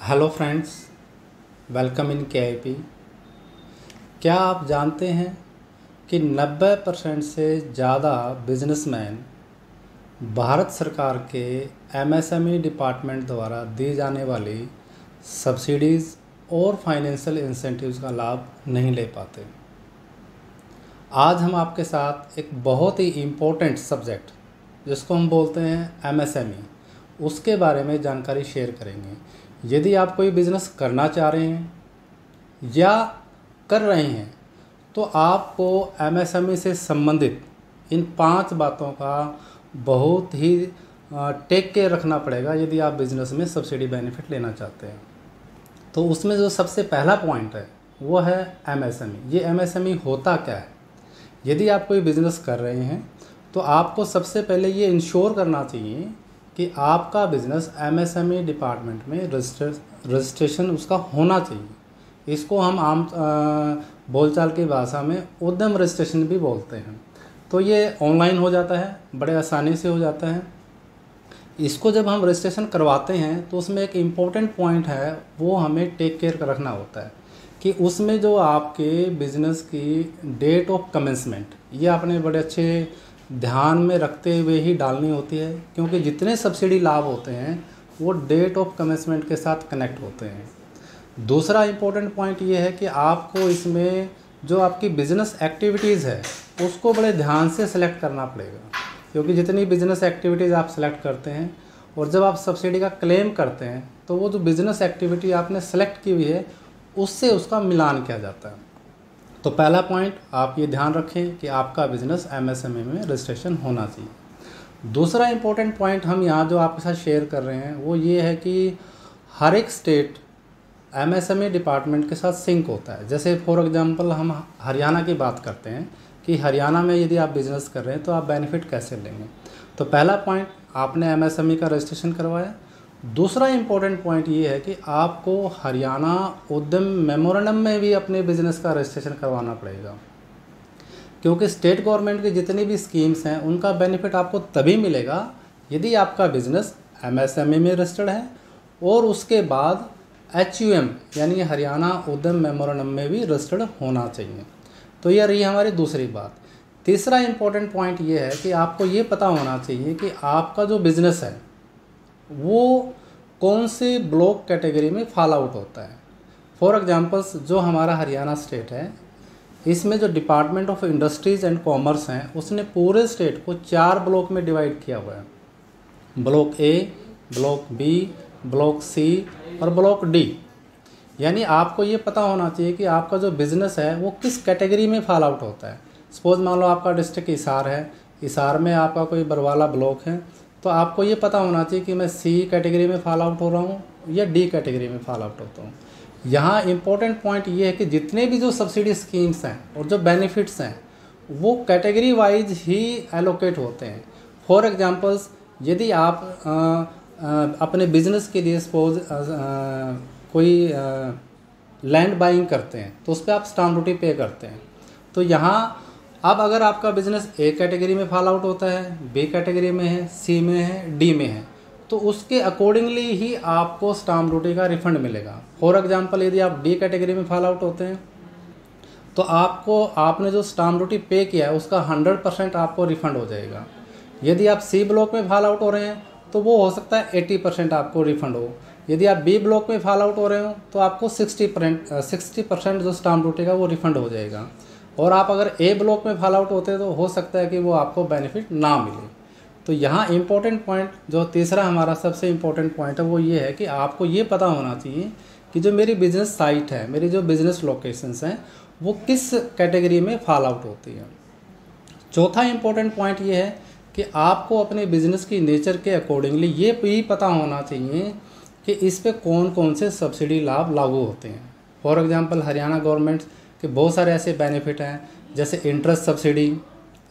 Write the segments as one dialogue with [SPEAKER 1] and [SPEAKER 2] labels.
[SPEAKER 1] Hello friends, welcome in KIP। क्या आप जानते हैं कि 90% से ज़्यादा बिजनेसमैन भारत सरकार के MSME डिपार्टमेंट द्वारा दी जाने वाली सब्सिडीज़ और फाइनेंशियल इंसेंटिव्स का लाभ नहीं ले पाते। आज हम आपके साथ एक बहुत ही इम्पोर्टेंट सब्जेक्ट जिसको हम बोलते हैं MSME, उसके बारे में जानकारी शेयर करेंगे। यदि आप कोई बिज़नेस करना चाह रहे हैं या कर रहे हैं तो आपको MSME से संबंधित इन 5 बातों का बहुत ही टेक केयर रखना पड़ेगा यदि आप बिज़नेस में सब्सिडी बेनिफिट लेना चाहते हैं। तो उसमें जो सबसे पहला पॉइंट है वो है MSME। ये MSME होता क्या है? यदि आप कोई बिज़नेस कर रहे हैं तो आपको सबसे पहले ये इंश्योर करना चाहिए कि आपका बिज़नेस MSME डिपार्टमेंट में रजिस्ट्रेशन उसका होना चाहिए। इसको हम आम बोलचाल की भाषा में उद्यम रजिस्ट्रेशन भी बोलते हैं। तो ये ऑनलाइन हो जाता है, बड़े आसानी से हो जाता है। इसको जब हम रजिस्ट्रेशन करवाते हैं तो उसमें एक इम्पोर्टेंट पॉइंट है, वो हमें टेक केयर रखना होता है कि उसमें जो आपके बिज़नेस की डेट ऑफ कमेंसमेंट, ये आपने बड़े अच्छे ध्यान में रखते हुए ही डालनी होती है, क्योंकि जितने सब्सिडी लाभ होते हैं वो डेट ऑफ कमेंसमेंट के साथ कनेक्ट होते हैं। दूसरा इम्पोर्टेंट पॉइंट ये है कि आपको इसमें जो आपकी बिज़नेस एक्टिविटीज़ है उसको बड़े ध्यान से सेलेक्ट करना पड़ेगा, क्योंकि जितनी बिज़नेस एक्टिविटीज़ आप सेलेक्ट करते हैं और जब आप सब्सिडी का क्लेम करते हैं तो वो जो बिज़नेस एक्टिविटी आपने सेलेक्ट की हुई है उससे उसका मिलान किया जाता है। तो पहला पॉइंट आप ये ध्यान रखें कि आपका बिज़नेस MSME में रजिस्ट्रेशन होना चाहिए। दूसरा इम्पोर्टेंट पॉइंट हम यहाँ जो आपके साथ शेयर कर रहे हैं वो ये है कि हर एक स्टेट MSME डिपार्टमेंट के साथ सिंक होता है। जैसे फॉर एग्जांपल हम हरियाणा की बात करते हैं कि हरियाणा में यदि आप बिज़नेस कर रहे हैं तो आप बेनिफिट कैसे लेंगे। तो पहला पॉइंट, आपने MSME का रजिस्ट्रेशन करवाया। दूसरा इम्पोर्टेंट पॉइंट ये है कि आपको हरियाणा उद्यम मेमोरेंडम में भी अपने बिज़नेस का रजिस्ट्रेशन करवाना पड़ेगा, क्योंकि स्टेट गवर्नमेंट की जितनी भी स्कीम्स हैं उनका बेनिफिट आपको तभी मिलेगा यदि आपका बिज़नेस MSME में रजिस्टर्ड है और उसके बाद HUM यानी हरियाणा उद्यम मेमोरेंडम में भी रजिस्टर्ड होना चाहिए। तो ये रही हमारी दूसरी बात। तीसरा इम्पोर्टेंट पॉइंट ये है कि आपको ये पता होना चाहिए कि आपका जो बिज़नेस है वो कौन से ब्लॉक कैटेगरी में फॉल आउट होता है। फॉर एग्जांपल्स, जो हमारा हरियाणा स्टेट है इसमें जो department of industries and commerce हैं उसने पूरे स्टेट को 4 ब्लॉक में डिवाइड किया हुआ है। Block A, block B, block C और ब्लॉक D। यानी आपको ये पता होना चाहिए कि आपका जो बिज़नेस है वो किस कैटेगरी में फॉल आउट होता है। सपोज़ मान लो आपका डिस्ट्रिक्ट हिसार है, हिसार में आपका कोई बरवाला ब्लॉक है, तो आपको ये पता होना चाहिए कि मैं C कैटेगरी में फॉल आउट हो रहा हूँ या D कैटेगरी में फॉल आउट होता हूँ। यहाँ इम्पोर्टेंट पॉइंट ये है कि जितने भी जो सब्सिडी स्कीम्स हैं और जो बेनिफिट्स हैं वो कैटेगरी वाइज ही एलोकेट होते हैं। फॉर एग्जांपल्स, यदि आप अपने बिजनेस के लिए सपोज कोई लैंड बाइंग करते हैं तो उस पर आप स्टाम्प ड्यूटी पे करते हैं। तो यहाँ अब अगर आपका बिज़नेस A कैटेगरी में फॉल आउट होता है, B कैटेगरी में है, C में है, D में है, तो उसके अकॉर्डिंगली ही आपको स्टाम्प ड्यूटी का रिफंड मिलेगा। फॉर एग्जांपल, यदि आप D कैटेगरी में फॉल आउट होते हैं तो आपने जो स्टाम्प ड्यूटी पे किया है उसका 100% आपको रिफ़ंड हो जाएगा। यदि आप C ब्लॉक में फॉल आउट हो रहे हैं तो वो हो सकता है 80% आपको रिफ़ंड हो। यदि आप B ब्लॉक में फॉल आउट हो रहे हो तो आपको 60% जो स्टाम्प ड्यूटी का वो रिफ़ंड हो जाएगा। और आप अगर A ब्लॉक में फॉल आउट होते हैं तो हो सकता है कि वो आपको बेनिफिट ना मिले। तो यहाँ इम्पोर्टेंट पॉइंट, जो तीसरा हमारा सबसे इम्पोर्टेंट पॉइंट है, वो ये है कि आपको ये पता होना चाहिए कि जो मेरी बिज़नेस साइट है, मेरी जो बिज़नेस लोकेशंस हैं, वो किस कैटेगरी में फॉल आउट होती है। चौथा इम्पोर्टेंट पॉइंट ये है कि आपको अपने बिज़नेस की नेचर के अकॉर्डिंगली ये भी पता होना चाहिए कि इस पे कौन कौन से सब्सिडी लाभ लागू होते हैं। फॉर एग्जांपल, हरियाणा गवर्नमेंट के बहुत सारे ऐसे बेनिफिट हैं, जैसे interest subsidy,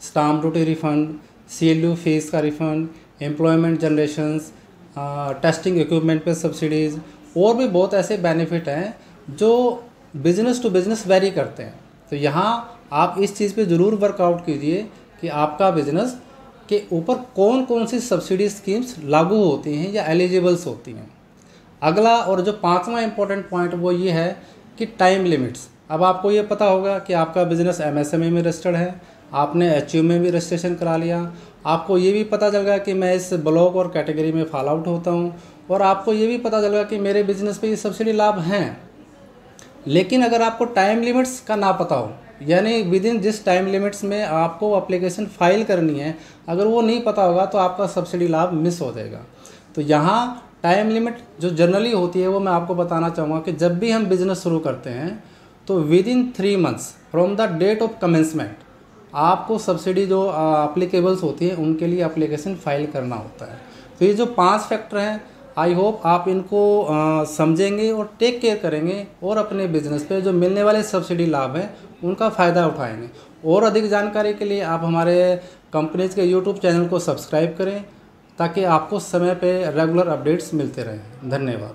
[SPEAKER 1] stamp duty refund, CLU fees का refund, employment generations, testing equipment पे सब्सिडीज़, और भी बहुत ऐसे बेनिफिट हैं जो बिज़नेस टू बिज़नेस वेरी करते हैं। तो यहाँ आप इस चीज़ पे ज़रूर वर्कआउट कीजिए कि आपका बिज़नेस के ऊपर कौन कौन सी सब्सिडी स्कीम्स लागू होती हैं या एलिजिबल्स होती हैं। अगला और जो पांचवा इम्पोर्टेंट पॉइंट वो ये है कि टाइम लिमिट्स। अब आपको ये पता होगा कि आपका बिजनेस एमएसएमई में रजिस्टर्ड है, आपने एचयू में भी रजिस्ट्रेशन करा लिया, आपको ये भी पता चल गया कि मैं इस ब्लॉक और कैटेगरी में फॉल आउट होता हूँ, और आपको ये भी पता चल गया कि मेरे बिजनेस पे ये सब्सिडी लाभ हैं। लेकिन अगर आपको टाइम लिमिट्स का ना पता हो, यानी विद इन जिस टाइम लिमिट्स में आपको एप्लीकेशन फाइल करनी है, अगर वो नहीं पता होगा तो आपका सब्सिडी लाभ मिस हो जाएगा। तो यहाँ टाइम लिमिट जो जनरली होती है वो मैं आपको बताना चाहूँगा कि जब भी हम बिज़नेस शुरू करते हैं तो within 3 months from the date of commencement आपको सब्सिडी जो अप्लीकेबल्स होती है उनके लिए एप्लीकेशन फाइल करना होता है। तो ये जो 5 फैक्टर हैं, आई होप आप इनको समझेंगे और टेक केयर करेंगे और अपने बिजनेस पे जो मिलने वाले सब्सिडी लाभ हैं उनका फ़ायदा उठाएंगे। और अधिक जानकारी के लिए आप हमारे कंपनीज के यूट्यूब चैनल को सब्सक्राइब करें ताकि आपको समय पे रेगुलर अपडेट्स मिलते रहें। धन्यवाद।